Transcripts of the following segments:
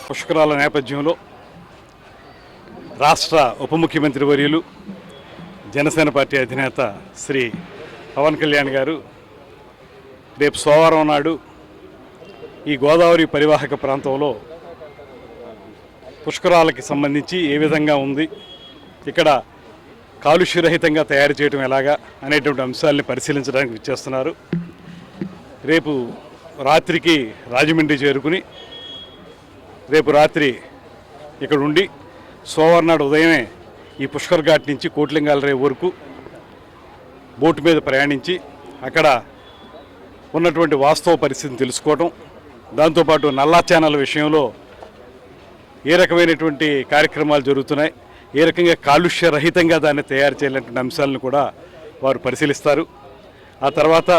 పుష్కరాల నేపథ్యంలో రాష్ట్ర ఉప ముఖ్యమంత్రి వర్యులు జనసేన పార్టీ అధినేత శ్రీ పవన్ కళ్యాణ్ గారు రేపు సోమవారం నాడు ఈ గోదావరి పరివాహక ప్రాంతంలో పుష్కరాలకి సంబంధించి ఏ విధంగా ఉంది, ఇక్కడ కాలుష్యరహితంగా తయారు చేయడం ఎలాగా అనేటువంటి అంశాలని పరిశీలించడానికి విచ్చేస్తున్నారు. రేపు రాత్రికి రాజమండ్రి చేరుకుని రేపు రాత్రి ఇక్కడ ఉండి సోమవారం నాడు ఉదయమే ఈ పుష్కర్ ఘాట్ నుంచి కోట్లింగాల రేవు వరకు బోటు మీద ప్రయాణించి అక్కడ ఉన్నటువంటి వాస్తవ పరిస్థితిని తెలుసుకోవటం, దాంతోపాటు నల్లా ఛానల్ విషయంలో ఏ రకమైనటువంటి కార్యక్రమాలు జరుగుతున్నాయి, ఏ రకంగా కాలుష్య రహితంగా దాన్ని తయారు చేయాలనేటువంటి అంశాలను కూడా వారు పరిశీలిస్తారు. ఆ తర్వాత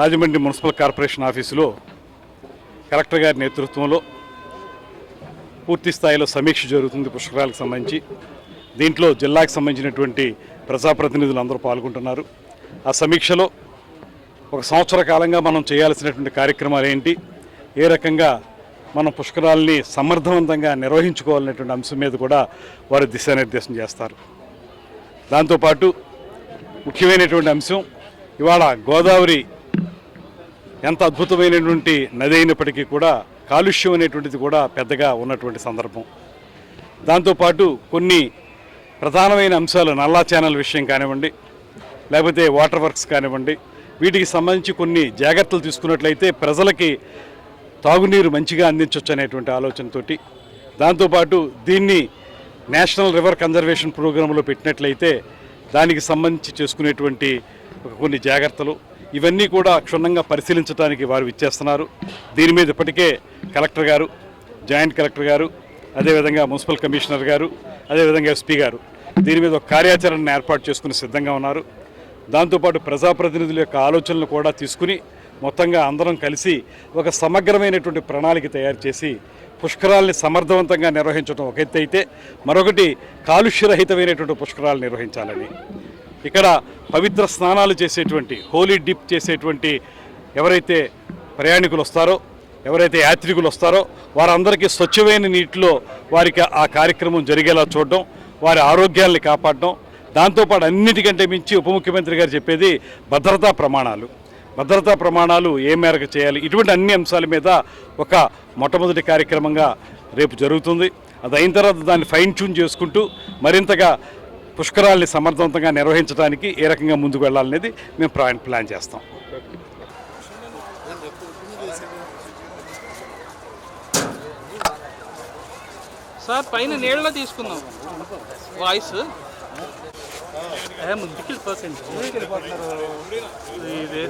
రాజమండ్రి మున్సిపల్ కార్పొరేషన్ ఆఫీసులో కలెక్టర్ గారి నేతృత్వంలో పూర్తి స్థాయిలో సమీక్ష జరుగుతుంది పుష్కరాలకు సంబంధించి. దీంట్లో జిల్లాకు సంబంధించినటువంటి ప్రజాప్రతినిధులు అందరూ పాల్గొంటున్నారు. ఆ సమీక్షలో ఒక సంవత్సర కాలంగా మనం చేయాల్సినటువంటి కార్యక్రమాలు ఏంటి, ఏ రకంగా మనం పుష్కరాలని సమర్థవంతంగా నిర్వహించుకోవాలనేటువంటి అంశం మీద కూడా వారు దిశానిర్దేశం చేస్తారు. దాంతోపాటు ముఖ్యమైనటువంటి అంశం, ఇవాళ గోదావరి ఎంత అద్భుతమైనటువంటి నది అయినప్పటికీ కూడా కాలుష్యం అనేటువంటిది కూడా పెద్దగా ఉన్నటువంటి సందర్భం. దాంతోపాటు కొన్ని ప్రధానమైన అంశాలు నల్లా ఛానల్ విషయం కానివ్వండి, లేకపోతే వాటర్ వర్క్స్ కానివ్వండి, వీటికి సంబంధించి కొన్ని జాగ్రత్తలు తీసుకున్నట్లయితే ప్రజలకి తాగునీరు మంచిగా అందించవచ్చు అనేటువంటి ఆలోచనతోటి, దాంతోపాటు దీన్ని నేషనల్ రివర్ కన్జర్వేషన్ ప్రోగ్రాంలో పెట్టినట్లయితే దానికి సంబంధించి చేసుకునేటువంటి కొన్ని జాగ్రత్తలు ఇవన్నీ కూడా క్షుణ్ణంగా పరిశీలించడానికి వారు విచ్చేస్తున్నారు. దీని మీద ఇప్పటికే కలెక్టర్ గారు, జాయింట్ కలెక్టర్ గారు, అదేవిధంగా మున్సిపల్ కమిషనర్ గారు, అదేవిధంగా ఎస్పీ గారు దీని మీద ఒక కార్యాచరణను ఏర్పాటు చేసుకుని సిద్ధంగా ఉన్నారు. దాంతోపాటు ప్రజాప్రతినిధుల యొక్క ఆలోచనలు కూడా తీసుకుని మొత్తంగా అందరం కలిసి ఒక సమగ్రమైనటువంటి ప్రణాళిక తయారు చేసి పుష్కరాల్ని సమర్థవంతంగా నిర్వహించడం ఒక ఎత్తు అయితే, మరొకటి కాలుష్యరహితమైనటువంటి పుష్కరాలు నిర్వహించాలని, ఇక్కడ పవిత్ర స్నానాలు చేసేటువంటి హోలీ డిప్ చేసేటువంటి ఎవరైతే ప్రయాణికులు వస్తారో, ఎవరైతే యాత్రికులు వస్తారో వారందరికీ స్వచ్ఛమైన నీటిలో వారికి ఆ కార్యక్రమం జరిగేలా చూడడం, వారి ఆరోగ్యాల్ని కాపాడడం, దాంతోపాటు అన్నిటికంటే మించి ఉప ముఖ్యమంత్రి గారు చెప్పేది భద్రతా ప్రమాణాలు ఏ మేరకు చేయాలి, ఇటువంటి అన్ని అంశాల మీద ఒక మొట్టమొదటి కార్యక్రమంగా రేపు జరుగుతుంది. అది అయిన తర్వాత దాన్ని ఫైన్ ట్యూన్ చేసుకుంటూ మరింతగా పుష్కరాల్ని సమర్థవంతంగా నిర్వహించడానికి ఏ రకంగా ముందుకు వెళ్ళాలనేది మేము ప్లాన్ చేస్తాం. సార్ పైన నీళ్ళలో తీసుకుందాం వాయిస్ ముందుకెళ్ళి పర్సెంట్ ఇది